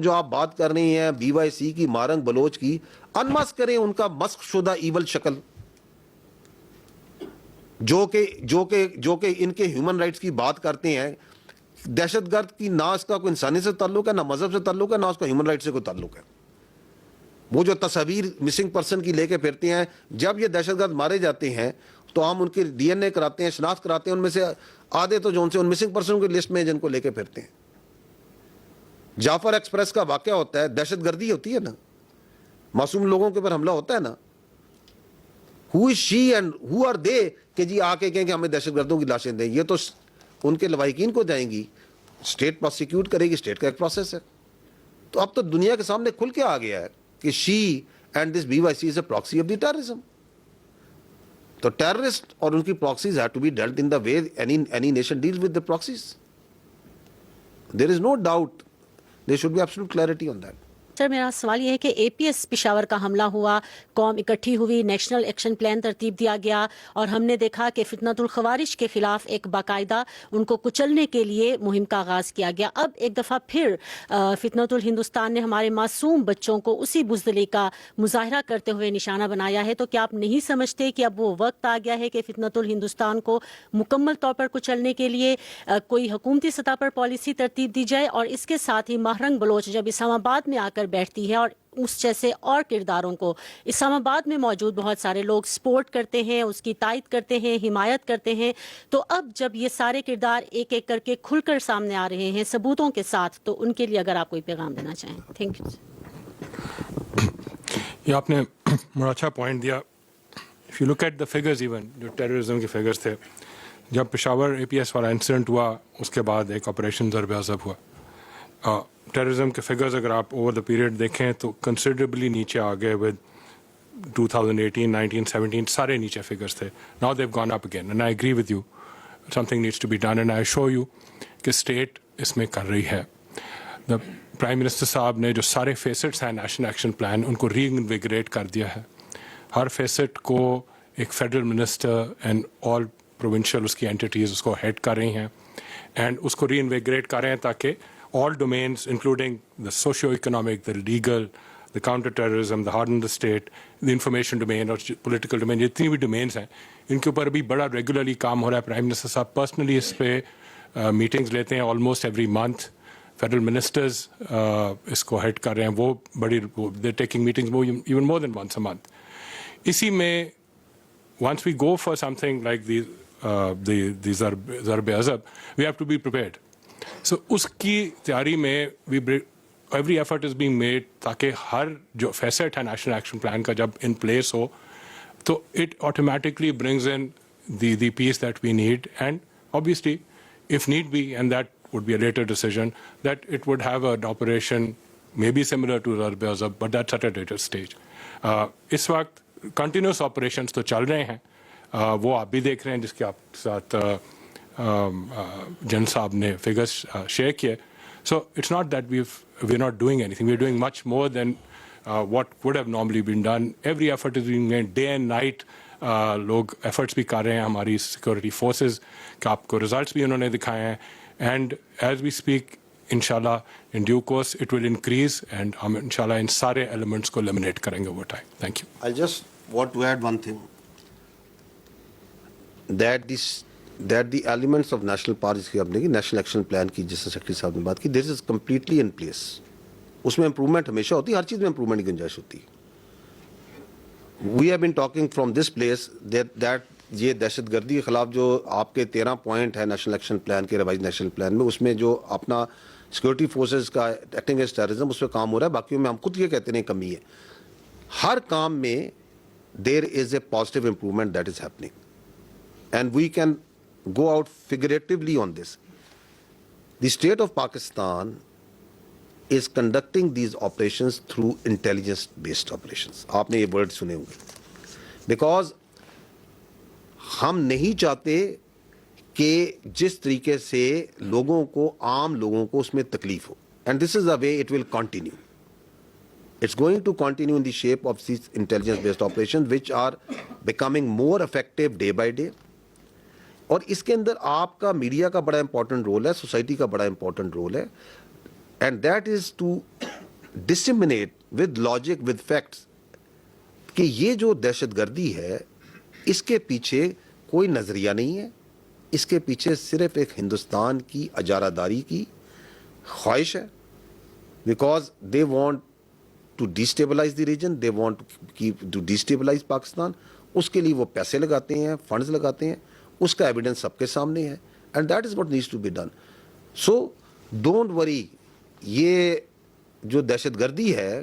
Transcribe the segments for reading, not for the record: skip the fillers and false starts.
جو آپ بات کر رہی ہیں BYC کی, مارنگ بلوچ کی, انمسک کریں ان کا مسخ شدہ ایول شکل, جو کہ ان کے ہیومن رائٹس کی بات کرتے ہیں. دہشت گرد کی نہ اس کا کوئی انسانی سے تعلق ہے, نہ مذہب سے تعلق ہے, نہ اس کا ہیومن رائٹ سے کوئی تعلق ہے. وہ جو تصاویر مسنگ پرسن کی لے کے پھرتے ہیں, جب یہ دہشت گرد مارے جاتے ہیں تو ہم ان کے DNA کراتے ہیں, شناخت کراتے ہیں, ان میں سے آدھے تو جو ان سے ان مسنگ پرسن کی لسٹ میں جن کو لے کے پھرتے ہیں. جعفر ایکسپریس کا واقعہ ہوتا ہے, دہشت گردی ہوتی ہے نا, معصوم لوگوں کے اوپر حملہ ہوتا ہے نا. Who is she and who are they کہ جی آ کے کہیں کہ ہمیں دہشت گردوں کی لاشیں دیں. یہ تو ان کے لواحقین کو جائیں گی, اسٹیٹ پروسیکیوٹ کرے گی, اسٹیٹ کا ایک پروسیس ہے. تو اب تو دنیا کے سامنے کھل کے آ گیا ہے کہ she and this BYC is a proxy of the terrorism. تو ٹیررسٹ اور ان کی proxies have to be dealt in the way any nation deals with the proxies. There is no doubt. There should be absolute clarity on that. سر میرا سوال یہ ہے کہ APS Peshawar کا حملہ ہوا, قوم اکٹھی ہوئی, نیشنل ایکشن پلان ترتیب دیا گیا, اور ہم نے دیکھا کہ فتنۃ الخوارج کے خلاف ایک باقاعدہ ان کو کچلنے کے لیے مہم کا آغاز کیا گیا. اب ایک دفعہ پھر فتنۃ الہندوستان نے ہمارے معصوم بچوں کو اسی بزدلی کا مظاہرہ کرتے ہوئے نشانہ بنایا ہے. تو کیا آپ نہیں سمجھتے کہ اب وہ وقت آ گیا ہے کہ فتنۃ الہندوستان کو مکمل طور پر کچلنے کے لیے کوئی حکومتی سطح پر پالیسی ترتیب دی جائے؟ اور اس کے ساتھ ہی مہرنگ بلوچ جب اسلام آباد میں آ کر بیٹھتی ہے, اور اس جیسے اور کرداروں کو اسلام آباد میں موجود بہت سارے لوگ سپورٹ کرتے ہیں, اس کی تائید کرتے ہیں, حمایت کرتے ہیں, تو اب جب یہ سارے کردار ایک ایک کر کے کھل کر سامنے آ رہے ہیں ثبوتوں کے ساتھ, تو ان کے لیے اگر آپ کوئی پیغام دینا چاہیں. Thank you. یہ آپ نے بڑا اچھا پوائنٹ دیا. If you look at the figures, even جو ٹیررزم کے فگرز تھے, جب پشاور APS والا انسیڈنٹ ہوا اس کے بعد ایک آپریشن ضرب عضب ہوا. ٹیررزم کے فگرز اگر آپ اوور دا پیریڈ دیکھیں تو کنسیڈریبلی نیچے آ گئے. ود 2018, 19, 17 سارے نیچے فگرز تھے. Now they've gone up again, and I agree with you, something needs to be done, and I show you کہ اسٹیٹ اس میں کر رہی ہے. دا پرائم منسٹر صاحب نے جو سارے فیسٹس ہیں نیشنل ایکشن پلان, ان کو ری انویگریٹ کر دیا ہے. ہر فیسٹ کو ایک federal minister and all provincial اس کی اینٹیٹیز اس کو ہیڈ کر رہی ہیں, اینڈ اس کو ری انویگریٹ کر رہے ہیں تاکہ all domains, including the socio-economic, the legal, the counter-terrorism, the harden the state, the information domain اور political domain, جتنی بھی domains ہیں ان کے اوپر بھی بڑا ریگولرلی کام ہو رہا ہے. پرائم منسٹر صاحب پرسنلی اس پہ میٹنگز لیتے ہیں almost every month. Federal ministers اس کو ہیڈ کر رہے ہیں, وہ بڑی they taking meetings even more than once a month. اسی میں once we go for something like the Zarb Azb, we have to be prepared. سو اس کی تیاری میں every effort is being made تاکہ ہر جو فیسٹ ہے نیشنل ایکشن پلان کا جب ان پلیس ہو تو it automatically brings in the peace that we need, and obviously if need be, and that would be a later decision, that it would have an operation maybe similar to Zarb Azab, but that's at a later stage. اس وقت continuous operations تو چل رہے ہیں, وہ آپ بھی دیکھ رہے ہیں جس کے آپ ساتھ جن صاحب نے فگرس شیئر کیے. So it's not that we are not doing anything, we are doing much more than what would have normally been done. Every effort is being made, day and night لوگ efforts بھی کر رہے ہیں, ہماری security forces کا آپ کو results بھی انہوں نے دکھائے ہیں. اینڈ ایز وی اسپیک انشاءاللہ in due course it will increase, and ہم انشاءاللہ ان سارے ایلیمنٹس کو لیمنیٹ کریں گے over time. Thank you. I just want to add one thing, that the elements of national policy کی آپ نے کی نیشنل ایکشن پلان کی جس سے سیکرٹری صاحب نے بات کی, this is completely in place. اس میں امپرومنٹ ہمیشہ ہوتی ہے, ہر چیز میں امپرومنٹ کی گنجائش ہوتی ہے. We have been talking from this place that یہ دہشت گردی کے خلاف جو آپ کے 13 پوائنٹ ہے نیشنل ایکشن پلان کے, ریوائز نیشنل پلان میں, اس میں جو اپنا سیکورٹی فورسز کا ایکٹنگ اگینسٹ ٹیررزم اس پہ کام ہو رہا ہے. باقیوں میں ہم خود یہ کہتے ہیں کمی ہے. ہر کام میں there is a positive improvement that is happening, and we can go out figuratively on this. The state of Pakistan is conducting these operations through intelligence based operations. آپ نے یہ ورڈ سنے ہوں گے, because ہم نہیں چاہتے کہ جس طریقے سے لوگوں کو, عام لوگوں کو اس میں تکلیف ہو, and this is the way it will continue. It's going to continue in the shape of these intelligence based operations which are becoming more effective day by day. اور اس کے اندر آپ کا میڈیا کا بڑا امپورٹنٹ رول ہے, society کا بڑا important role ہے. And that is to disseminate with logic, with facts, کہ یہ جو دہشت گردی ہے اس کے پیچھے کوئی نظریہ نہیں ہے, اس کے پیچھے صرف ایک ہندوستان کی اجارہ داری کی خواہش ہے, because they want to destabilise the region, they want to destabilise Pakistan. اس کے لیے وہ پیسے لگاتے ہیں, فنڈز لگاتے ہیں, اس کا ایویڈنس سب کے سامنے ہے, and that is what needs to be done. So don't worry, یہ جو دہشت گردی ہے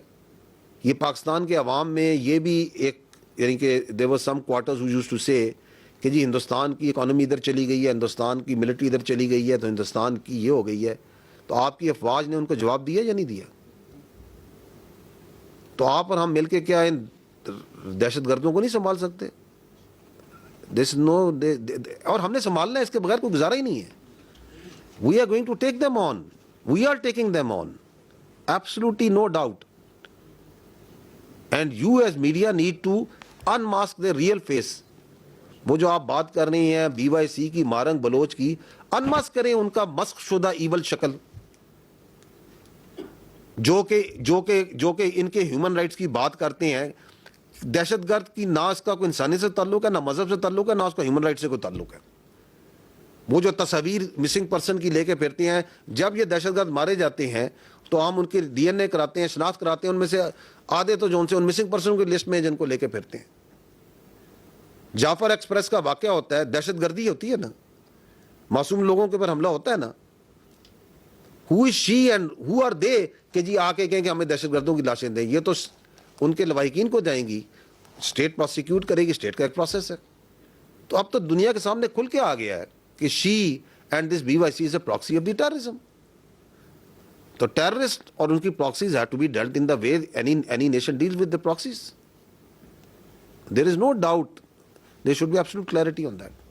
یہ پاکستان کے عوام میں یہ بھی ایک, یعنی کہ دیر ور سم کوارٹرز ہو یوزڈ ٹو سے کہ جی ہندوستان کی اکانومی ادھر چلی گئی ہے, ہندوستان کی ملٹری ادھر چلی گئی ہے, تو ہندوستان کی یہ ہو گئی ہے. تو آپ کی افواج نے ان کو جواب دیا یا نہیں دیا؟ تو آپ اور ہم مل کے کیا ان دہشت گردوں کو نہیں سنبھال سکتے؟ اور ہم نے سنبھالنا ہے, اس کے بغیر کوئی گزارا ہی نہیں ہے. We are going to take them on, we are taking them on, absolutely no doubt. And you as media need to unmask the real face. وہ جو آپ بات کر رہی ہیں بی وائی سی کی, مارنگ بلوچ کی, انماسک کریں ان کا مسخ شدہ ایول شکل, جو کہ ان کے ہیومن رائٹس کی بات کرتے ہیں. دہشت گرد کی نہ اس کا کوئی انسانی سے تعلق ہے, نہ مذہب سے تعلق ہے, نہ اس کا ہیومن رائٹ سے کوئی تعلق ہے. وہ جو تصاویر مسنگ پرسن کی لے کے پھرتے ہیں, جب یہ دہشت گرد مارے جاتے ہیں تو ہم ان کے ڈی این اے کراتے ہیں, شناخت کراتے ہیں, ان میں سے آدھے تو جو ان سے ان مسنگ پرسن کی لسٹ میں جن کو لے کے پھرتے ہیں. جعفر ایکسپریس کا واقعہ ہوتا ہے, دہشت گردی ہوتی ہے نا, معصوم لوگوں کے اوپر حملہ ہوتا ہے نا. ہو از شی اینڈ ہو آر دے کہ جی آ کے کہیں کہ ہمیں دہشت گردوں کی لاشیں دیں؟ یہ تو ان کے لواحقین کو جائیں گی, اسٹیٹ پروسیکیوٹ کرے گی, اسٹیٹ کا ایک پروسیس ہے. تو اب تو دنیا کے سامنے کھل کے آ گیا ہے کہ she and this B Y C is a proxy of the terrorism. تو ٹیررسٹ اور ان کی proxies have to be dealt in the way any nation deals with the proxies. There is no doubt, there should be absolute clarity on that.